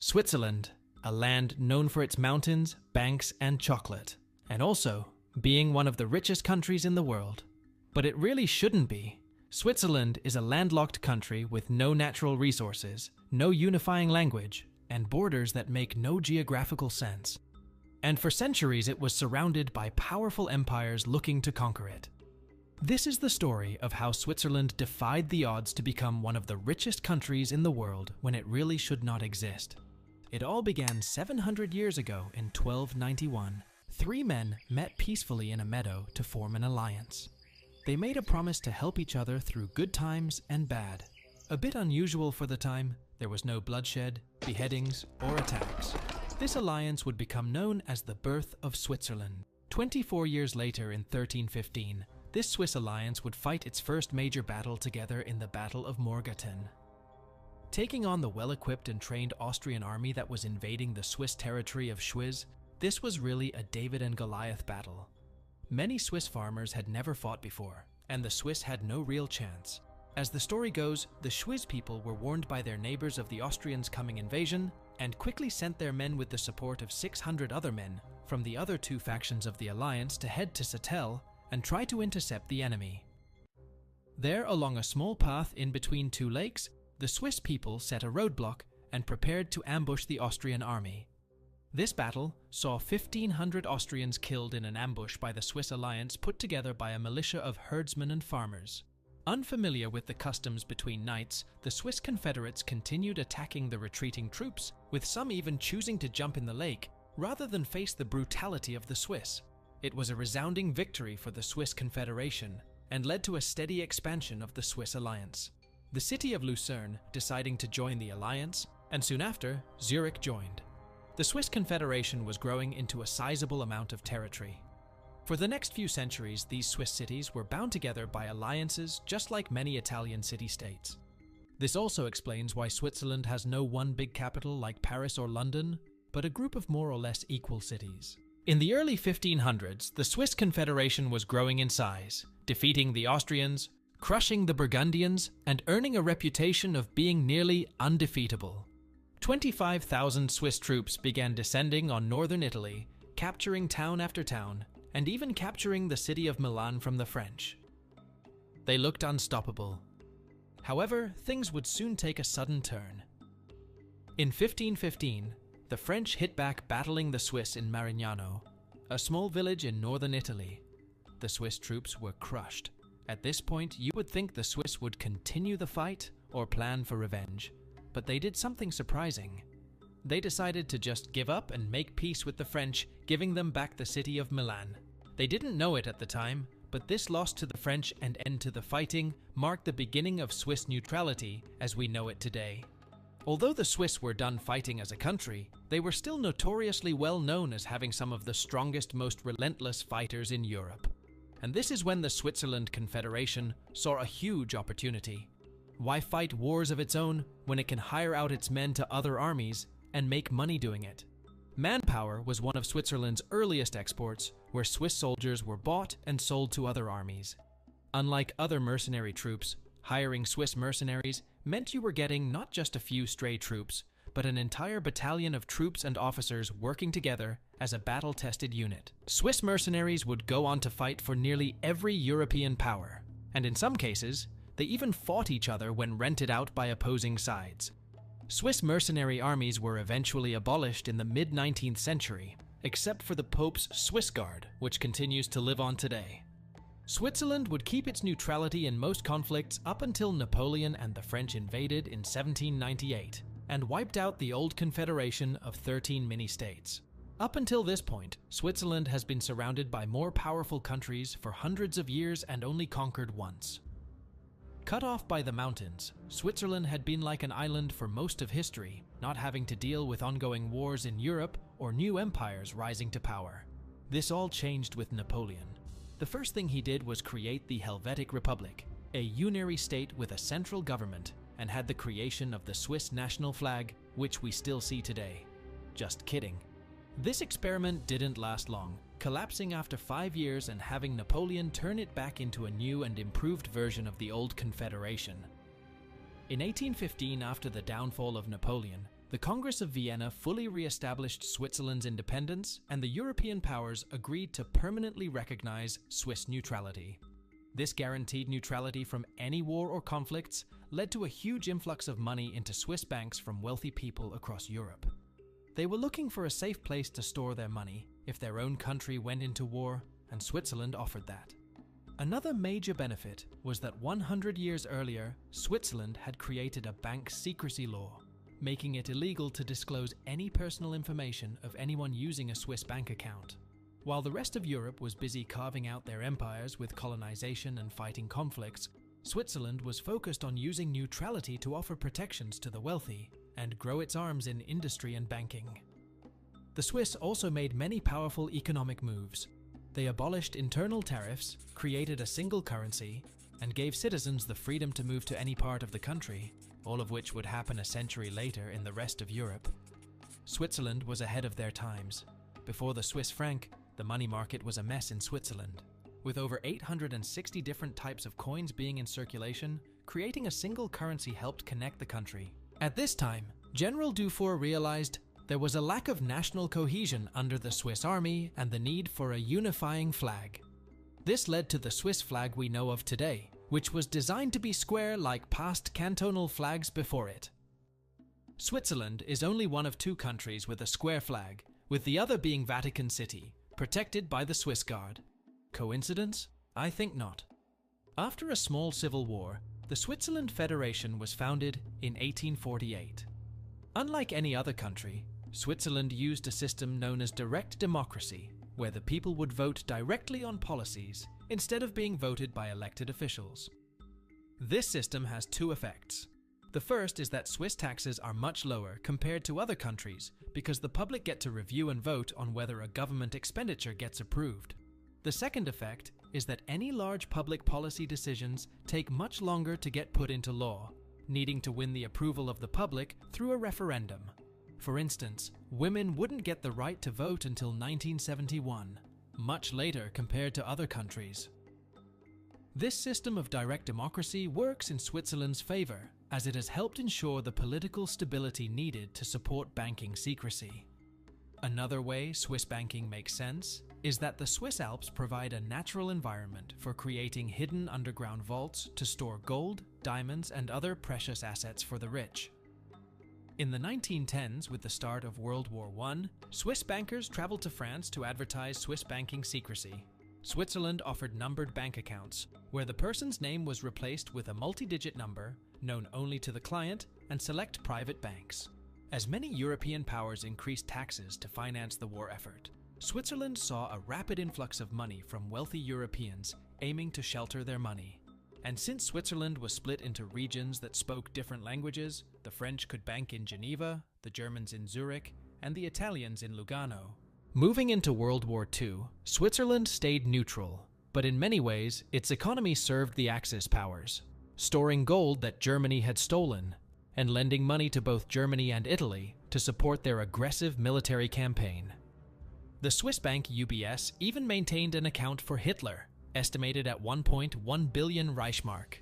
Switzerland, a land known for its mountains, banks, and chocolate, and also being one of the richest countries in the world. But it really shouldn't be. Switzerland is a landlocked country with no natural resources, no unifying language, and borders that make no geographical sense. And for centuries it was surrounded by powerful empires looking to conquer it. This is the story of how Switzerland defied the odds to become one of the richest countries in the world when it really should not exist. It all began 700 years ago in 1291. Three men met peacefully in a meadow to form an alliance. They made a promise to help each other through good times and bad. A bit unusual for the time, there was no bloodshed, beheadings, or attacks. This alliance would become known as the birth of Switzerland. 24 years later in 1315, this Swiss alliance would fight its first major battle together in the Battle of Morgarten. Taking on the well-equipped and trained Austrian army that was invading the Swiss territory of Schwyz, this was really a David and Goliath battle. Many Swiss farmers had never fought before, and the Swiss had no real chance. As the story goes, the Schwyz people were warned by their neighbors of the Austrians' coming invasion and quickly sent their men with the support of 600 other men from the other two factions of the alliance to head to Sattel and try to intercept the enemy. There, along a small path in between two lakes, the Swiss people set a roadblock and prepared to ambush the Austrian army. This battle saw 1,500 Austrians killed in an ambush by the Swiss alliance put together by a militia of herdsmen and farmers. Unfamiliar with the customs between knights, the Swiss Confederates continued attacking the retreating troops, with some even choosing to jump in the lake rather than face the brutality of the Swiss. It was a resounding victory for the Swiss Confederation and led to a steady expansion of the Swiss alliance. The city of Lucerne deciding to join the alliance, and soon after, Zurich joined. The Swiss Confederation was growing into a sizable amount of territory. For the next few centuries, these Swiss cities were bound together by alliances just like many Italian city-states. This also explains why Switzerland has no one big capital like Paris or London, but a group of more or less equal cities. In the early 1500s, the Swiss Confederation was growing in size, defeating the Austrians, crushing the Burgundians, and earning a reputation of being nearly undefeatable. 25,000 Swiss troops began descending on northern Italy, capturing town after town, and even capturing the city of Milan from the French. They looked unstoppable. However, things would soon take a sudden turn. In 1515, the French hit back battling the Swiss in Marignano, a small village in northern Italy. The Swiss troops were crushed. At this point, you would think the Swiss would continue the fight or plan for revenge. But they did something surprising. They decided to just give up and make peace with the French, giving them back the city of Milan. They didn't know it at the time, but this loss to the French and end to the fighting marked the beginning of Swiss neutrality as we know it today. Although the Swiss were done fighting as a country, they were still notoriously well known as having some of the strongest, most relentless fighters in Europe. And this is when the Switzerland Confederation saw a huge opportunity. Why fight wars of its own when it can hire out its men to other armies and make money doing it? Manpower was one of Switzerland's earliest exports, where Swiss soldiers were bought and sold to other armies. Unlike other mercenary troops, hiring Swiss mercenaries meant you were getting not just a few stray troops, but an entire battalion of troops and officers working together as a battle-tested unit. Swiss mercenaries would go on to fight for nearly every European power, and in some cases, they even fought each other when rented out by opposing sides. Swiss mercenary armies were eventually abolished in the mid-19th century, except for the Pope's Swiss Guard, which continues to live on today. Switzerland would keep its neutrality in most conflicts up until Napoleon and the French invaded in 1798 and wiped out the old confederation of 13 mini-states. Up until this point, Switzerland has been surrounded by more powerful countries for hundreds of years and only conquered once. Cut off by the mountains, Switzerland had been like an island for most of history, not having to deal with ongoing wars in Europe or new empires rising to power. This all changed with Napoleon. The first thing he did was create the Helvetic Republic, a unitary state with a central government, and had the creation of the Swiss national flag, which we still see today. Just kidding. This experiment didn't last long, collapsing after 5 years and having Napoleon turn it back into a new and improved version of the old Confederation. In 1815, after the downfall of Napoleon, The Congress of Vienna fully re-established Switzerland's independence, and the European powers agreed to permanently recognize Swiss neutrality. This guaranteed neutrality from any war or conflicts led to a huge influx of money into Swiss banks from wealthy people across Europe. They were looking for a safe place to store their money if their own country went into war, and Switzerland offered that. Another major benefit was that 100 years earlier, Switzerland had created a bank secrecy law, making it illegal to disclose any personal information of anyone using a Swiss bank account. While the rest of Europe was busy carving out their empires with colonization and fighting conflicts, Switzerland was focused on using neutrality to offer protections to the wealthy and grow its arms in industry and banking. The Swiss also made many powerful economic moves. They abolished internal tariffs, created a single currency, and gave citizens the freedom to move to any part of the country, all of which would happen a century later in the rest of Europe. Switzerland was ahead of their times. Before the Swiss franc, the money market was a mess in Switzerland. With over 860 different types of coins being in circulation, creating a single currency helped connect the country. At this time, General Dufour realized there was a lack of national cohesion under the Swiss army and the need for a unifying flag. This led to the Swiss flag we know of today, which was designed to be square like past cantonal flags before it. Switzerland is only one of two countries with a square flag, with the other being Vatican City, protected by the Swiss Guard. Coincidence? I think not. After a small civil war, the Switzerland Federation was founded in 1848. Unlike any other country, Switzerland used a system known as direct democracy, where the people would vote directly on policies instead of being voted by elected officials. This system has two effects. The first is that Swiss taxes are much lower compared to other countries because the public get to review and vote on whether a government expenditure gets approved. The second effect is that any large public policy decisions take much longer to get put into law, needing to win the approval of the public through a referendum. For instance, women wouldn't get the right to vote until 1971, much later compared to other countries. This system of direct democracy works in Switzerland's favor, as it has helped ensure the political stability needed to support banking secrecy. Another way Swiss banking makes sense is that the Swiss Alps provide a natural environment for creating hidden underground vaults to store gold, diamonds, and other precious assets for the rich. In the 1910s, with the start of World War I, Swiss bankers traveled to France to advertise Swiss banking secrecy. Switzerland offered numbered bank accounts, where the person's name was replaced with a multi-digit number, known only to the client, and select private banks. As many European powers increased taxes to finance the war effort, Switzerland saw a rapid influx of money from wealthy Europeans aiming to shelter their money. And since Switzerland was split into regions that spoke different languages, the French could bank in Geneva, the Germans in Zurich, and the Italians in Lugano. Moving into World War II, Switzerland stayed neutral, but in many ways, its economy served the Axis powers, storing gold that Germany had stolen, and lending money to both Germany and Italy to support their aggressive military campaign. The Swiss bank UBS even maintained an account for Hitler, estimated at 1.1 billion Reichsmark.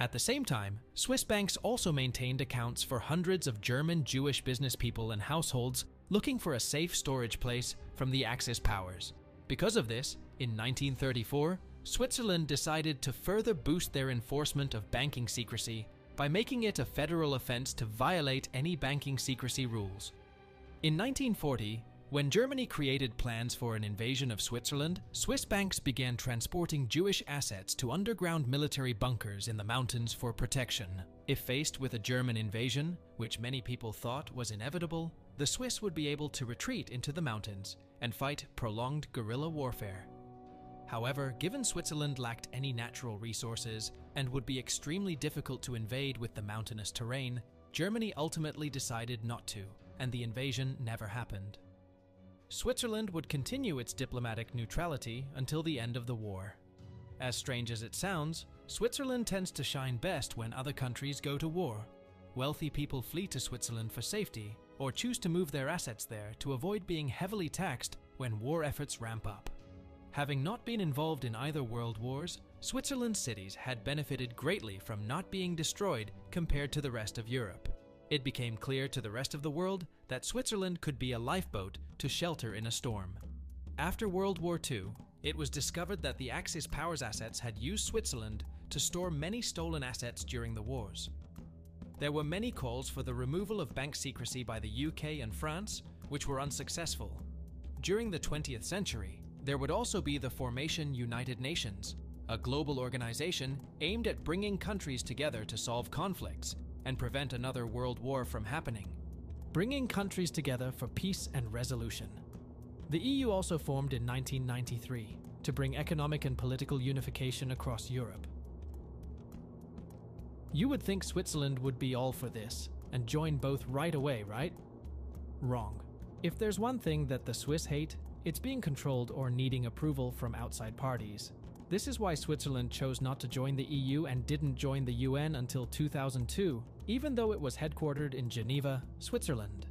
At the same time, Swiss banks also maintained accounts for hundreds of German Jewish business people and households looking for a safe storage place from the Axis powers. Because of this, in 1934, Switzerland decided to further boost their enforcement of banking secrecy by making it a federal offense to violate any banking secrecy rules. In 1940, when Germany created plans for an invasion of Switzerland, Swiss banks began transporting Jewish assets to underground military bunkers in the mountains for protection. If faced with a German invasion, which many people thought was inevitable, the Swiss would be able to retreat into the mountains and fight prolonged guerrilla warfare. However, given Switzerland lacked any natural resources and would be extremely difficult to invade with the mountainous terrain, Germany ultimately decided not to, and the invasion never happened. Switzerland would continue its diplomatic neutrality until the end of the war. As strange as it sounds, Switzerland tends to shine best when other countries go to war. Wealthy people flee to Switzerland for safety, or choose to move their assets there to avoid being heavily taxed when war efforts ramp up. Having not been involved in either world wars, Switzerland's cities had benefited greatly from not being destroyed compared to the rest of Europe. It became clear to the rest of the world that Switzerland could be a lifeboat to shelter in a storm. After World War II, it was discovered that the Axis powers assets had used Switzerland to store many stolen assets during the wars. There were many calls for the removal of bank secrecy by the UK and France, which were unsuccessful. During the 20th century, there would also be the formation United Nations, a global organization aimed at bringing countries together to solve conflicts and prevent another world war from happening. Bringing countries together for peace and resolution. The EU also formed in 1993 to bring economic and political unification across Europe. You would think Switzerland would be all for this and join both right away, right? Wrong. If there's one thing that the Swiss hate, it's being controlled or needing approval from outside parties. This is why Switzerland chose not to join the EU and didn't join the UN until 2002, even though it was headquartered in Geneva, Switzerland.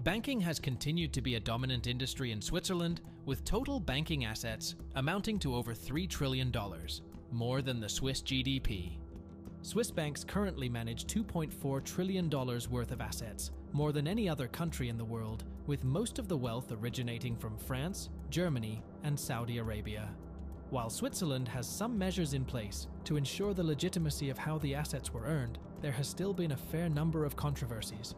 Banking has continued to be a dominant industry in Switzerland, with total banking assets amounting to over $3 trillion, more than the Swiss GDP. Swiss banks currently manage $2.4 trillion worth of assets, more than any other country in the world, with most of the wealth originating from France, Germany, and Saudi Arabia. While Switzerland has some measures in place to ensure the legitimacy of how the assets were earned, there has still been a fair number of controversies.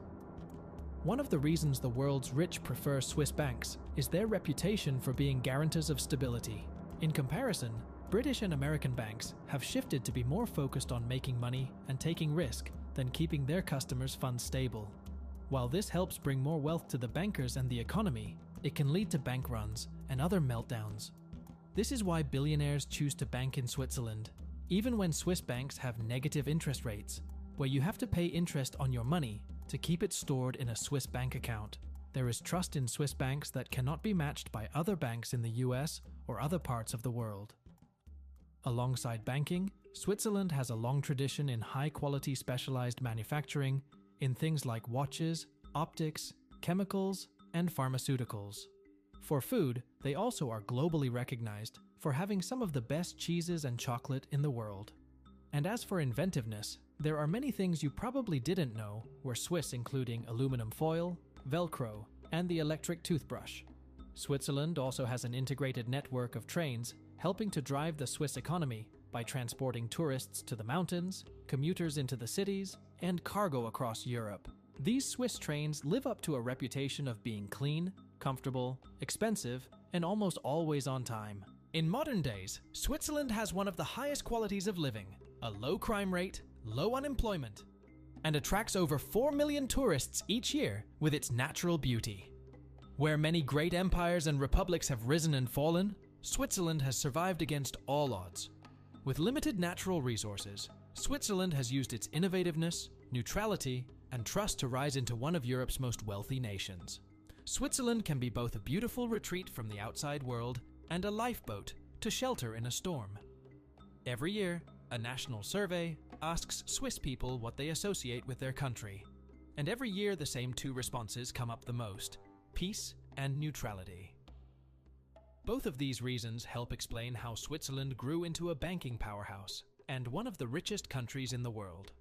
One of the reasons the world's rich prefer Swiss banks is their reputation for being guarantors of stability. In comparison, British and American banks have shifted to be more focused on making money and taking risk than keeping their customers' funds stable. While this helps bring more wealth to the bankers and the economy, it can lead to bank runs and other meltdowns. This is why billionaires choose to bank in Switzerland, even when Swiss banks have negative interest rates, where you have to pay interest on your money to keep it stored in a Swiss bank account. There is trust in Swiss banks that cannot be matched by other banks in the US or other parts of the world. Alongside banking, Switzerland has a long tradition in high-quality specialized manufacturing in things like watches, optics, chemicals, and pharmaceuticals. For food, they also are globally recognized for having some of the best cheeses and chocolate in the world. And as for inventiveness, there are many things you probably didn't know were Swiss, including aluminum foil, Velcro, and the electric toothbrush. Switzerland also has an integrated network of trains helping to drive the Swiss economy by transporting tourists to the mountains, commuters into the cities, and cargo across Europe. These Swiss trains live up to a reputation of being clean, comfortable, expensive, and almost always on time. In modern days, Switzerland has one of the highest qualities of living, a low crime rate, low unemployment, and attracts over 4 million tourists each year with its natural beauty. Where many great empires and republics have risen and fallen, Switzerland has survived against all odds. With limited natural resources, Switzerland has used its innovativeness, neutrality, and trust to rise into one of Europe's most wealthy nations. Switzerland can be both a beautiful retreat from the outside world and a lifeboat to shelter in a storm. Every year, a national survey asks Swiss people what they associate with their country. And every year the same two responses come up the most: peace and neutrality. Both of these reasons help explain how Switzerland grew into a banking powerhouse and one of the richest countries in the world.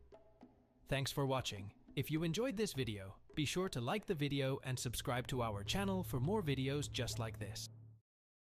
Thanks for watching. If you enjoyed this video, be sure to like the video and subscribe to our channel for more videos just like this.